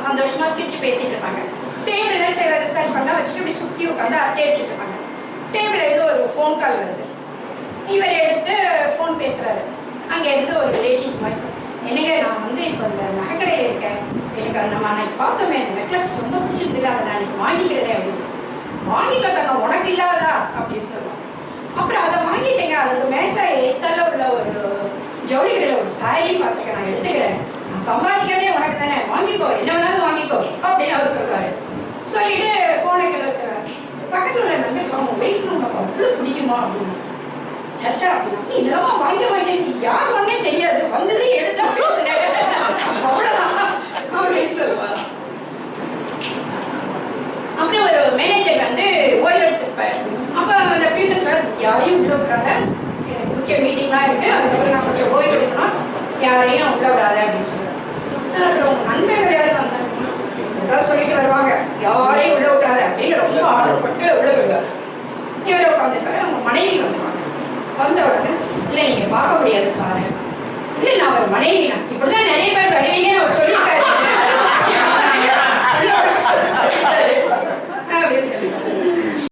சந்தோஷமாக சிரித்து பேசிகிட்டு இருப்பாங்க. டேபிள் சேர் ரிசர்ச் பண்ணால் வச்சுட்டு இப்படி சுற்றி உட்காந்து அரட்டை அடிச்சுட்டு இருப்பாங்க. டேபிள் இருந்து ஒரு ஃபோன் கால் வருது. இவர் எடுத்து ஃபோன் பேசுகிறாரு. அங்கே இருந்து ஒரு லேடிஸ் மாதிரி, என்னங்க நான் வந்து இப்போ இந்த நகைக்கடையில் இருக்கேன், எனக்கு அந்த நம்ம அன்னைக்கு பார்த்தோமே அந்த நெக்லஸ் ரொம்ப பிடிச்சிருந்துருக்கு, அதை நான் இன்னைக்கு வாங்கிக்கிறதே அப்படின்னு. வாங்கிக்கத்தாங்க, உனக்கு இல்லாதா அப்படின்னு சொல்லுவோம். அப்புறம் அதை வாங்கிட்டேங்க, அதுக்கு மேட்சா எத்தனை உள்ள ஒரு ஜவுளி கடையில் ஒரு சாரி பார்த்துக்க, நான் எடுத்துக்கிறேன், நான் சம்பாதிக்கிறதே உனக்கு தானே, வாங்கிக்கோ, என்ன வேணாலும் வாங்கிக்கோ அப்படின்னு அவர் சொல்லுவார். சொல்லிட்டு ஃபோனை கீழே வச்சுருவாரு. பக்கத்தில் உள்ள நண்பர், அவங்க ஒய்ஃப் உனக்கு அவ்வளோ பிடிக்குமா அப்படின்னு. சச்சா அப்படின்னா, என்னமா வாங்க யார் சொன்னே தெரியாது, வந்தது எடுத்தா பேசுறேன் அவ்வளோதான் அப்படின்னு சொல்லுவாங்க. அப்புறம் ஒரு மேனேஜர் வந்து ஓய்வு எடுத்துருப்பார். அப்போ அந்த பீட்டர் சார், யாரையும் உள்ள விடாத, முக்கிய மீட்டிங்லாம் இருக்கு, அதுக்கப்புறம் நான் கொஞ்சம் ஓய்வு எடுக்கலாம், யாரையும் உள்ள விடாத அப்படின்னு சொல்லுவார். சார் அப்புறம் உங்க நண்பர்கள் யாரும் வந்தாங்கன்னா ஏதாவது சொல்லிட்டு வருவாங்க, யாரையும் உள்ள விடாத அப்படின்னு ரொம்ப ஆர்டர்பட்டு உள்ள விடுவார். இவரை உட்காந்துருப்பாரு. அவங்க மனைவி வந்துருவாங்க. வந்த உடனே, இல்லை நீங்கள் பார்க்க முடியாது சார், இல்லை நான் ஒரு மனைவி, இப்படிதான் நிறைய பேர் வருவீங்கன்னு அவர் சொல்லியிருக்காரு.